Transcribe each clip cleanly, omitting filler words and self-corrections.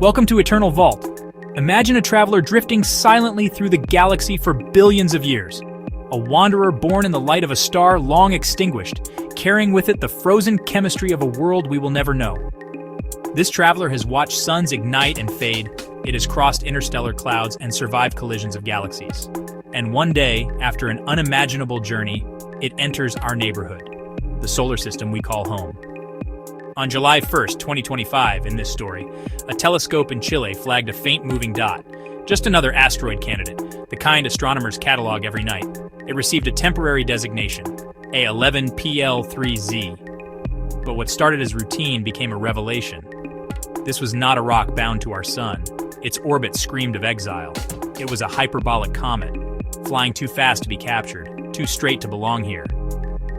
Welcome to Eternal Vault. Imagine a traveler drifting silently through the galaxy for billions of years. A wanderer born in the light of a star long extinguished, carrying with it the frozen chemistry of a world we will never know. This traveler has watched suns ignite and fade. It has crossed interstellar clouds and survived collisions of galaxies. And one day, after an unimaginable journey, it enters our neighborhood, the solar system we call home. On July 1st, 2025, in this story, a telescope in Chile flagged a faint moving dot, just another asteroid candidate, the kind astronomers catalog every night. It received a temporary designation, A11PL3Z. But what started as routine became a revelation. This was not a rock bound to our sun. Its orbit screamed of exile. It was a hyperbolic comet, flying too fast to be captured, too straight to belong here.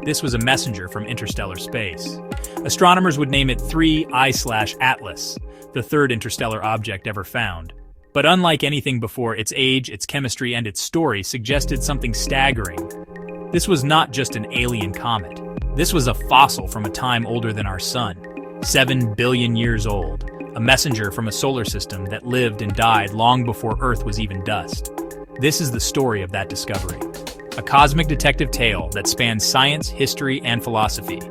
This was a messenger from interstellar space. Astronomers would name it 3I/Atlas, the third interstellar object ever found. But unlike anything before, its age, its chemistry, and its story suggested something staggering. This was not just an alien comet. This was a fossil from a time older than our sun, 7 billion years old, a messenger from a solar system that lived and died long before Earth was even dust. This is the story of that discovery. A cosmic detective tale that spans science, history, and philosophy.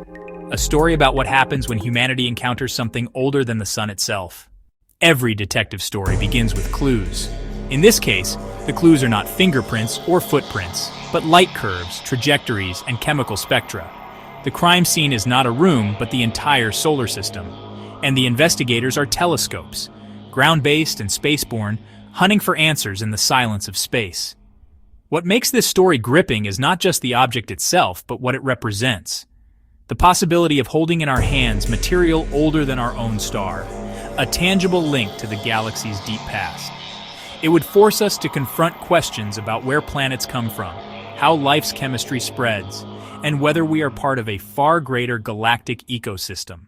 A story about what happens when humanity encounters something older than the sun itself. Every detective story begins with clues. In this case, the clues are not fingerprints or footprints, but light curves, trajectories, and chemical spectra. The crime scene is not a room, but the entire solar system. And the investigators are telescopes, ground-based and spaceborne, hunting for answers in the silence of space. What makes this story gripping is not just the object itself, but what it represents. The possibility of holding in our hands material older than our own star, a tangible link to the galaxy's deep past. It would force us to confront questions about where planets come from, how life's chemistry spreads, and whether we are part of a far greater galactic ecosystem.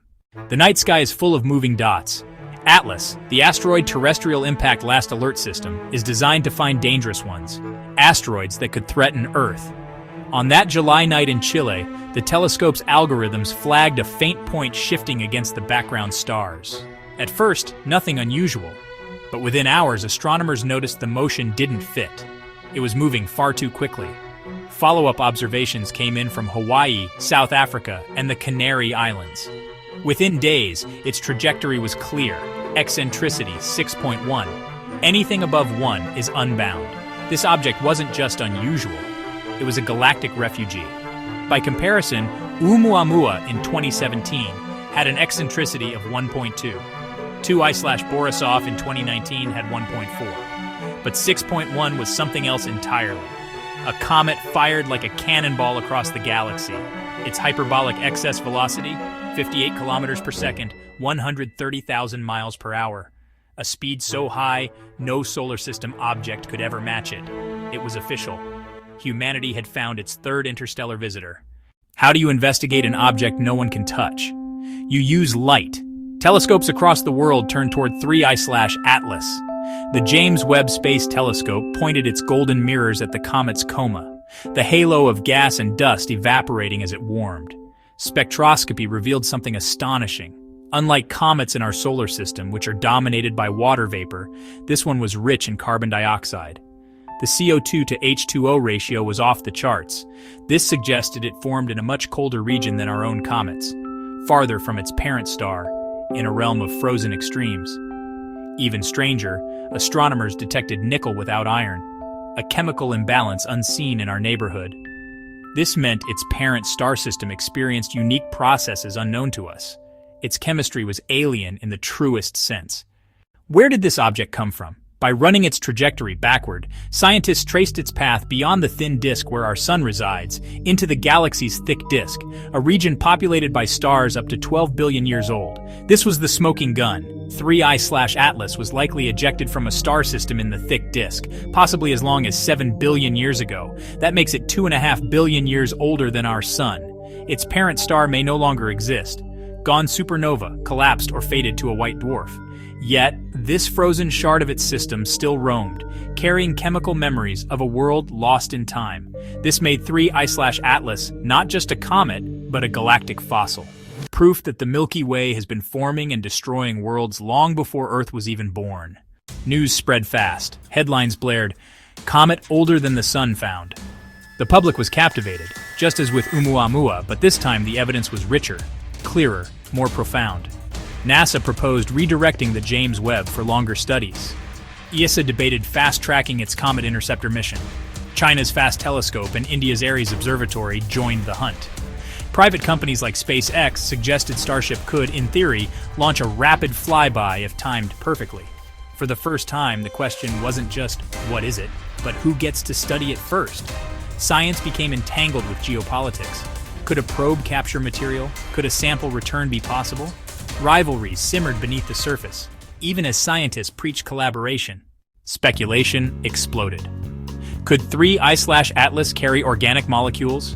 The night sky is full of moving dots. Atlas, the asteroid terrestrial impact last alert system, is designed to find dangerous ones, asteroids that could threaten Earth. On that July night in Chile, the telescope's algorithms flagged a faint point shifting against the background stars. At first, nothing unusual. But within hours, astronomers noticed the motion didn't fit. It was moving far too quickly. Follow-up observations came in from Hawaii, South Africa, and the Canary Islands. Within days, its trajectory was clear, eccentricity 6.1. Anything above 1 is unbound. This object wasn't just unusual, it was a galactic refugee. By comparison, Oumuamua in 2017 had an eccentricity of 1.2. 2I/Borisov in 2019 had 1.4. But 6.1 was something else entirely. A comet fired like a cannonball across the galaxy. Its hyperbolic excess velocity, 58 kilometers per second, 130,000 miles per hour. A speed so high, no solar system object could ever match it. It was official. Humanity had found its third interstellar visitor. How do you investigate an object no one can touch? You use light. Telescopes across the world turned toward 3I/Atlas. The James Webb Space Telescope pointed its golden mirrors at the comet's coma, the halo of gas and dust evaporating as it warmed. Spectroscopy revealed something astonishing. Unlike comets in our solar system, which are dominated by water vapor, this one was rich in carbon dioxide. The CO2 to H2O ratio was off the charts. This suggested it formed in a much colder region than our own comets, farther from its parent star, in a realm of frozen extremes. Even stranger, astronomers detected nickel without iron, a chemical imbalance unseen in our neighborhood. This meant its parent star system experienced unique processes unknown to us. Its chemistry was alien in the truest sense. Where did this object come from? By running its trajectory backward, scientists traced its path beyond the thin disk where our sun resides, into the galaxy's thick disk, a region populated by stars up to 12 billion years old. This was the smoking gun. 3I/Atlas was likely ejected from a star system in the thick disk, possibly as long as 7 billion years ago. That makes it 2.5 billion years older than our sun. Its parent star may no longer exist. Gone supernova, collapsed, or faded to a white dwarf. Yet, this frozen shard of its system still roamed, carrying chemical memories of a world lost in time. This made 3I/Atlas not just a comet, but a galactic fossil. proof that the Milky Way has been forming and destroying worlds long before Earth was even born. News spread fast. Headlines blared, "Comet older than the Sun found." The public was captivated, just as with Oumuamua, but this time the evidence was richer, clearer, more profound. NASA proposed redirecting the James Webb for longer studies. ESA debated fast-tracking its Comet Interceptor mission. China's Fast Telescope and India's Ares Observatory joined the hunt. Private companies like SpaceX suggested Starship could, in theory, launch a rapid flyby if timed perfectly. For the first time, the question wasn't just, what is it, but who gets to study it first? Science became entangled with geopolitics. Could a probe capture material? Could a sample return be possible? Rivalries simmered beneath the surface, even as scientists preached collaboration. Speculation exploded. Could 3I/Atlas carry organic molecules?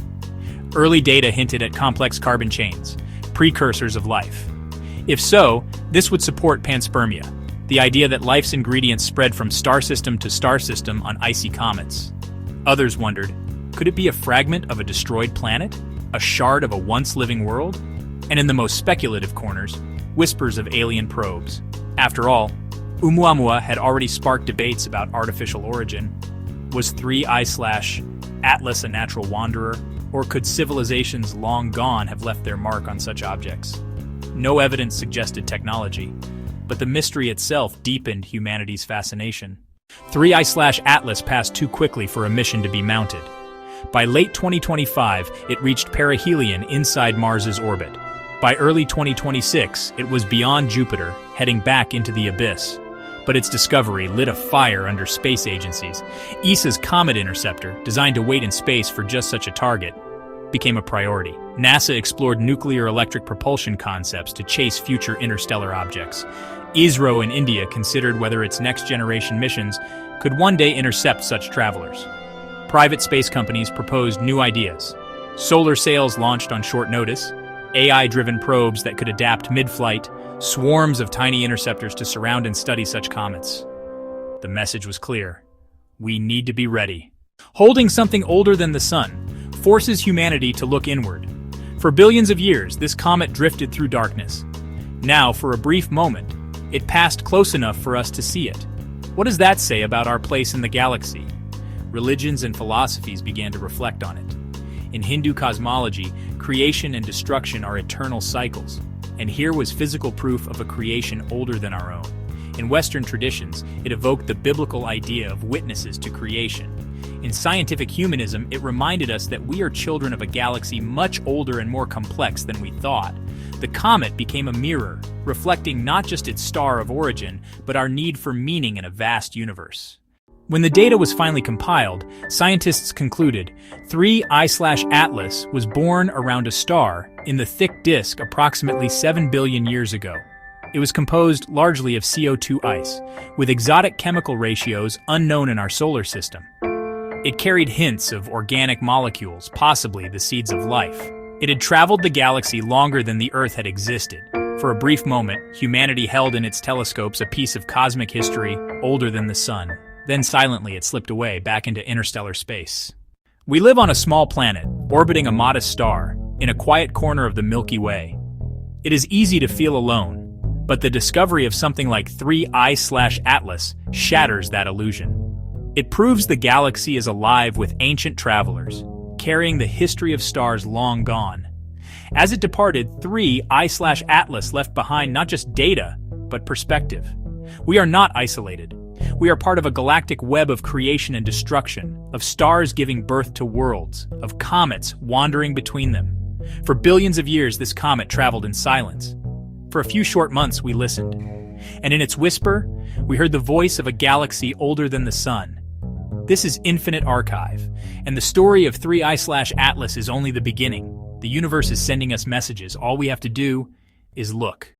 Early data hinted at complex carbon chains, precursors of life. If so, this would support panspermia, the idea that life's ingredients spread from star system to star system on icy comets. Others wondered, could it be a fragment of a destroyed planet? A shard of a once-living world? And in the most speculative corners, whispers of alien probes. After all, Oumuamua had already sparked debates about artificial origin. Was 3I/Atlas a natural wanderer, or could civilizations long gone have left their mark on such objects? No evidence suggested technology, but the mystery itself deepened humanity's fascination. 3I/Atlas passed too quickly for a mission to be mounted. By late 2025, it reached perihelion inside Mars's orbit. By early 2026, it was beyond Jupiter, heading back into the abyss. But its discovery lit a fire under space agencies. ESA's Comet Interceptor, designed to wait in space for just such a target, became a priority. NASA explored nuclear electric propulsion concepts to chase future interstellar objects. ISRO in India considered whether its next-generation missions could one day intercept such travelers. Private space companies proposed new ideas. Solar sails launched on short notice, AI-driven probes that could adapt mid-flight, swarms of tiny interceptors to surround and study such comets. The message was clear. We need to be ready. Holding something older than the Sun forces humanity to look inward. For billions of years, this comet drifted through darkness. Now, for a brief moment, it passed close enough for us to see it. What does that say about our place in the galaxy? Religions and philosophies began to reflect on it. In Hindu cosmology, creation and destruction are eternal cycles, and here was physical proof of a creation older than our own. In Western traditions, it evoked the biblical idea of witnesses to creation. In scientific humanism, it reminded us that we are children of a galaxy much older and more complex than we thought. The comet became a mirror, reflecting not just its star of origin, but our need for meaning in a vast universe. When the data was finally compiled, scientists concluded 3I/Atlas was born around a star in the thick disk approximately 7 billion years ago. It was composed largely of CO2 ice, with exotic chemical ratios unknown in our solar system. It carried hints of organic molecules, possibly the seeds of life. It had traveled the galaxy longer than the Earth had existed. For a brief moment, humanity held in its telescopes a piece of cosmic history older than the Sun. Then silently it slipped away back into interstellar space. We live on a small planet, orbiting a modest star, in a quiet corner of the Milky Way. It is easy to feel alone, but the discovery of something like 3I/Atlas shatters that illusion. It proves the galaxy is alive with ancient travelers, carrying the history of stars long gone. As it departed, 3I/Atlas left behind not just data, but perspective. We are not isolated. We are part of a galactic web of creation and destruction, of stars giving birth to worlds, of comets wandering between them. For billions of years, this comet traveled in silence. For a few short months, we listened. And in its whisper, we heard the voice of a galaxy older than the Sun. This is Infinite Archive, and the story of 3I/Atlas is only the beginning. The universe is sending us messages. All we have to do is look.